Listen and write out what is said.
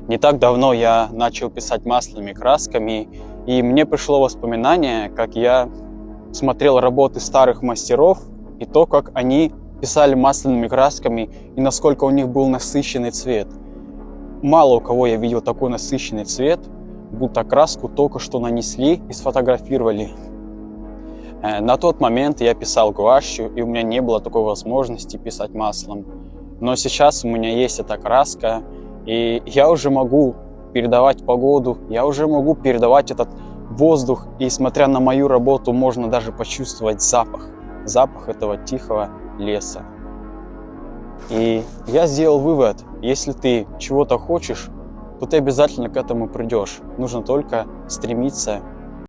Не так давно я начал писать масляными красками, и мне пришло воспоминание, как я смотрел работы старых мастеров и то, как они писали масляными красками и насколько у них был насыщенный цвет. Мало у кого я видел такой насыщенный цвет, будто краску только что нанесли и сфотографировали. На тот момент я писал гуашью, и у меня не было такой возможности писать маслом. Но сейчас у меня есть эта краска, и я уже могу передавать погоду, я уже могу передавать этот воздух, и смотря на мою работу, можно даже почувствовать запах этого тихого леса. И я сделал вывод: если ты чего-то хочешь, то ты обязательно к этому придешь. Нужно только стремиться